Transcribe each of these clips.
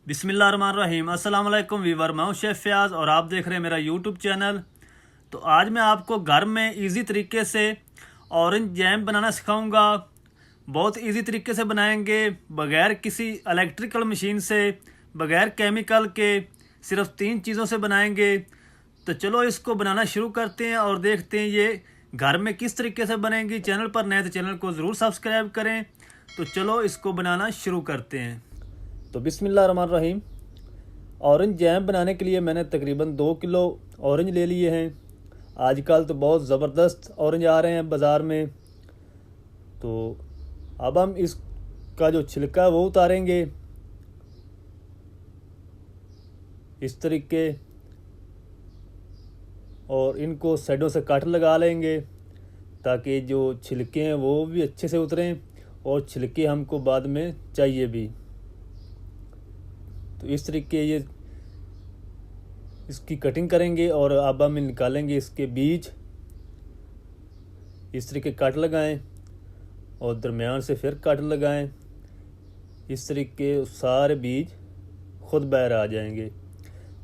बिस्मिल्लाहिर्रहमानिर्रहीम। अस्सलाम वालेकुम वीवर, मैं हूं शेफ़ फ़याज़ और आप देख रहे हैं मेरा यूट्यूब चैनल। तो आज मैं आपको घर में इजी तरीके से ऑरेंज जैम बनाना सिखाऊंगा। बहुत इजी तरीके से बनाएंगे, बगैर किसी इलेक्ट्रिकल मशीन से, बगैर केमिकल के, सिर्फ 3 चीज़ों से बनाएंगे। तो चलो इसको बनाना शुरू करते हैं और देखते हैं ये घर में किस तरीके से बनेंगी। चैनल पर नए तो चैनल को ज़रूर सब्सक्राइब करें। तो चलो इसको बनाना शुरू करते हैं। तो बिस्मिल्लाहिर्रहमानिर्रहीम। ऑरेंज जैम बनाने के लिए मैंने तकरीबन 2 किलो ऑरेंज ले लिए हैं। आजकल तो बहुत ज़बरदस्त ऑरेंज आ रहे हैं बाज़ार में। तो अब हम इसका जो छिलका है वो उतारेंगे इस तरीके, और इनको साइडों से कट लगा लेंगे ताकि जो छिलके हैं वो भी अच्छे से उतरें, और छिलके हमको बाद में चाहिए भी। तो इस तरीके ये इसकी कटिंग करेंगे और अब हम निकालेंगे इसके बीज। इस तरीके कट लगाएं और दरमियान से फिर कट लगाएं। इस तरीके सारे बीज खुद बाहर आ जाएंगे।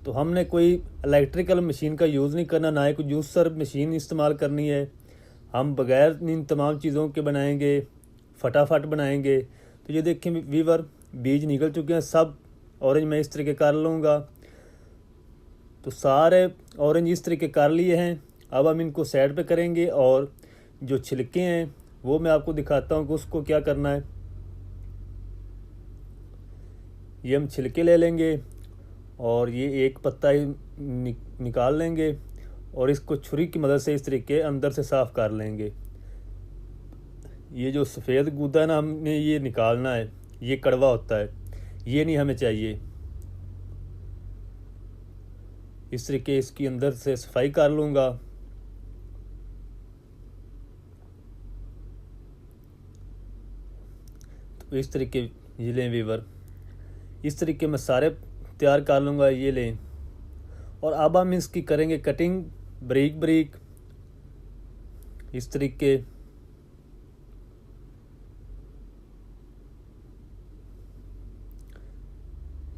तो हमने कोई इलेक्ट्रिकल मशीन का यूज़ नहीं करना, ना ही कोई जूसर मशीन इस्तेमाल करनी है। हम बगैर इन तमाम चीज़ों के बनाएंगे, फटाफट बनाएंगे। तो ये देखें वीवर, बीज निकल चुके हैं सब। ऑरेंज मैं इस तरीके कर लूँगा। तो सारे ऑरेंज इस तरीके कर लिए हैं। अब हम इनको साइड पे करेंगे और जो छिलके हैं वो मैं आपको दिखाता हूँ कि उसको क्या करना है। ये हम छिलके ले लेंगे और ये एक पत्ता ही निकाल लेंगे और इसको छुरी की मदद से इस तरीके अंदर से साफ़ कर लेंगे। ये जो सफ़ेद गूदा है ना, हमने ये निकालना है। ये कड़वा होता है, ये नहीं हमें चाहिए। इस तरीके इसकी अंदर से सफाई कर लूँगा। तो इस तरीके ये लें वीवर, इस तरीके मैं सारे तैयार कर लूँगा। ये लें और अब हम इसकी करेंगे कटिंग बारीक बारीक इस तरीके।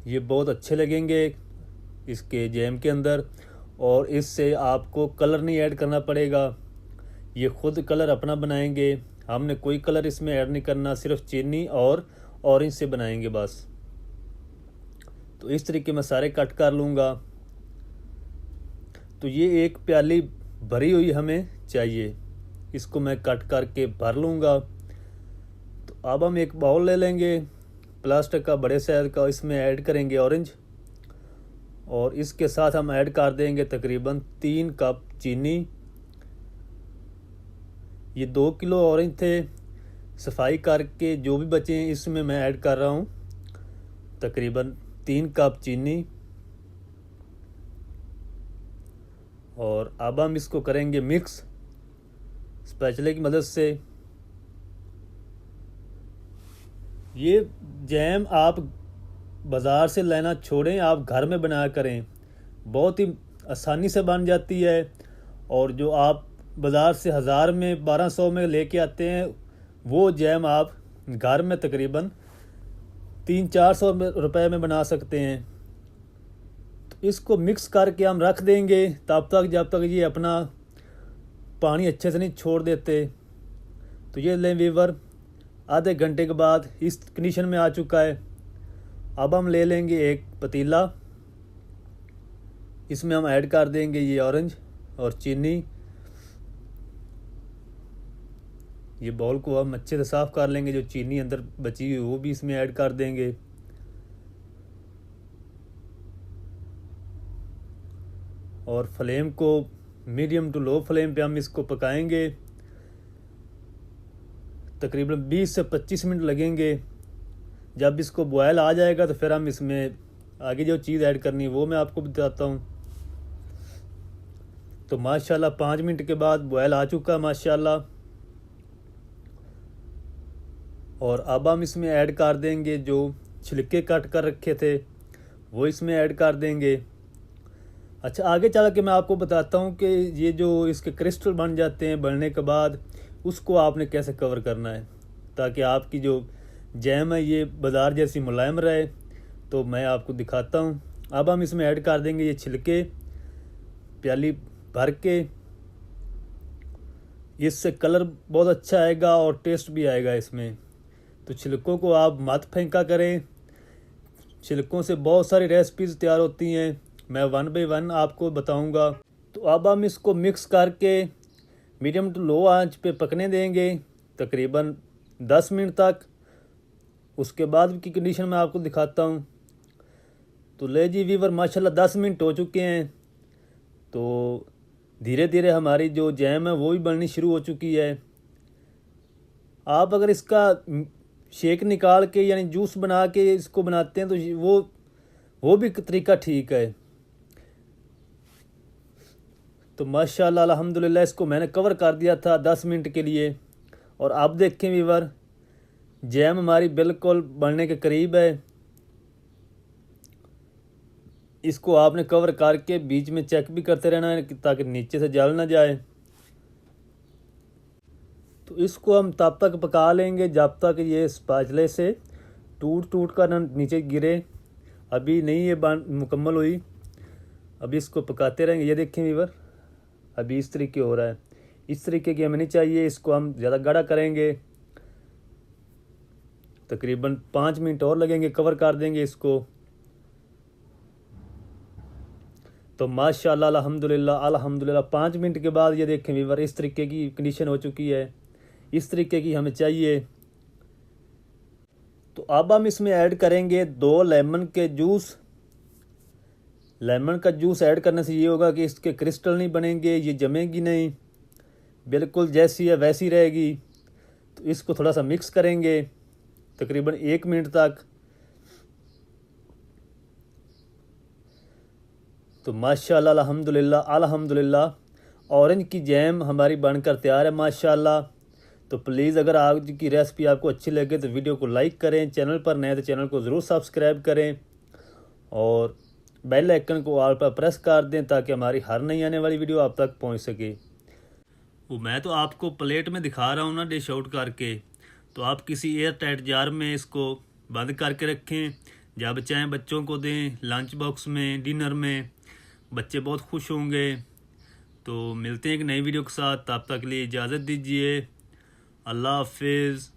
ये बहुत अच्छे लगेंगे इसके जैम के अंदर, और इससे आपको कलर नहीं ऐड करना पड़ेगा। ये खुद कलर अपना बनाएंगे। हमने कोई कलर इसमें ऐड नहीं करना, सिर्फ चीनी और ऑरेंज से बनाएंगे बस। तो इस तरीके मैं सारे कट कर लूँगा। तो ये एक प्याली भरी हुई हमें चाहिए, इसको मैं कट करके भर लूँगा। तो अब हम एक बाउल ले लेंगे प्लास्टिक का, बड़े साइज का। इसमें ऐड करेंगे ऑरेंज और इसके साथ हम ऐड कर देंगे तकरीबन 3 कप चीनी। ये 2 किलो ऑरेंज थे, सफाई करके जो भी बचे हैं इसमें मैं ऐड कर रहा हूँ तकरीबन 3 कप चीनी। और अब हम इसको करेंगे मिक्स स्पैचुला की मदद से। ये जैम आप बाज़ार से लेना छोड़ें, आप घर में बनाया करें। बहुत ही आसानी से बन जाती है। और जो आप बाज़ार से 1000 में 1200 में लेके आते हैं, वो जैम आप घर में तकरीबन 300-400 रुपए में बना सकते हैं। तो इसको मिक्स करके हम रख देंगे तब तक जब तक ये अपना पानी अच्छे से नहीं छोड़ देते। तो ये लें वीवर, आधे घंटे के बाद इस कंडीशन में आ चुका है। अब हम ले लेंगे एक पतीला, इसमें हम ऐड कर देंगे ये ऑरेंज और चीनी। ये बाउल को हम अच्छे से साफ़ कर लेंगे, जो चीनी अंदर बची हुई वो भी इसमें ऐड कर देंगे। और फ्लेम को मीडियम टू लो फ्लेम पे हम इसको पकाएंगे। तकरीबन 20 से 25 मिनट लगेंगे। जब इसको बॉयल आ जाएगा तो फिर हम इसमें आगे जो चीज़ ऐड करनी है वो मैं आपको बताता हूँ। तो माशाल्लाह 5 मिनट के बाद बॉयल आ चुका है माशाल्लाह। और अब हम इसमें ऐड कर देंगे जो छिलके कट कर रखे थे वो इसमें ऐड कर देंगे। अच्छा, आगे चल के मैं आपको बताता हूँ कि ये जो इसके क्रिस्टल बन जाते हैं बनने के बाद उसको आपने कैसे कवर करना है ताकि आपकी जो जैम है ये बाज़ार जैसी मुलायम रहे तो मैं आपको दिखाता हूँ। अब हम इसमें ऐड कर देंगे ये छिलके, प्याली भर के। इससे कलर बहुत अच्छा आएगा और टेस्ट भी आएगा इसमें। तो छिलकों को आप मत फेंका करें, छिलकों से बहुत सारी रेसिपीज़ तैयार होती हैं, मैं 1 बाय 1 आपको बताऊंगा। तो अब हम इसको मिक्स करके मीडियम टू लो आंच पे पकने देंगे तकरीबन 10 मिनट तक। उसके बाद की कंडीशन मैं आपको दिखाता हूँ। तो ले जी वीवर, माशाल्लाह 10 मिनट हो चुके हैं। तो धीरे धीरे हमारी जो जैम है वो भी बननी शुरू हो चुकी है। आप अगर इसका शेक निकाल के यानी जूस बना के इसको बनाते हैं तो वो भी तरीका ठीक है। तो माशाल्लाह अल्हम्दुलिल्लाह इसको मैंने कवर कर दिया था 10 मिनट के लिए। और आप देखें वीवर, जैम हमारी बिल्कुल बनने के करीब है। इसको आपने कवर करके बीच में चेक भी करते रहना है ताकि नीचे से जल ना जाए। तो इसको हम तब तक पका लेंगे जब तक ये स्पैचुले से टूट कर ना नीचे गिरे। अभी नहीं ये मुकम्मल हुई, अभी इसको पकाते रहेंगे। ये देखें वीवर, अभी इस तरीके हो रहा है, इस तरीके की हमें नहीं चाहिए। इसको हम ज़्यादा गाढ़ा करेंगे, तकरीबन 5 मिनट और लगेंगे, कवर कर देंगे इसको। तो माशाल्लाह अल्हम्दुलिल्लाह 5 मिनट के बाद ये देखें वीवर, इस तरीके की कंडीशन हो चुकी है, इस तरीके की हमें चाहिए। तो अब हम इसमें ऐड करेंगे 2 लेमन के जूस। लेमन का जूस ऐड करने से ये होगा कि इसके क्रिस्टल नहीं बनेंगे, ये जमेगी नहीं, बिल्कुल जैसी है वैसी रहेगी। तो इसको थोड़ा सा मिक्स करेंगे तकरीबन 1 मिनट तक। तो माशाल्लाह अल्हम्दुलिल्लाह ऑरेंज की जैम हमारी बनकर तैयार है माशाल्लाह। तो प्लीज़ अगर आज की रेसिपी आपको अच्छी लगे तो वीडियो को लाइक करें, चैनल पर नए तो चैनल को ज़रूर सब्सक्राइब करें और बेल आइकन को ऑल पर प्रेस कर दें ताकि हमारी हर नई आने वाली वीडियो आप तक पहुंच सके। वो मैं तो आपको प्लेट में दिखा रहा हूँ ना, डिश आउट करके। तो आप किसी एयर टाइट जार में इसको बंद करके रखें, जब चाहें बच्चों को दें, लंच बॉक्स में, डिनर में, बच्चे बहुत खुश होंगे। तो मिलते हैं एक नई वीडियो के साथ, तब तक के लिए इजाज़त दीजिए। अल्लाह हाफिज़।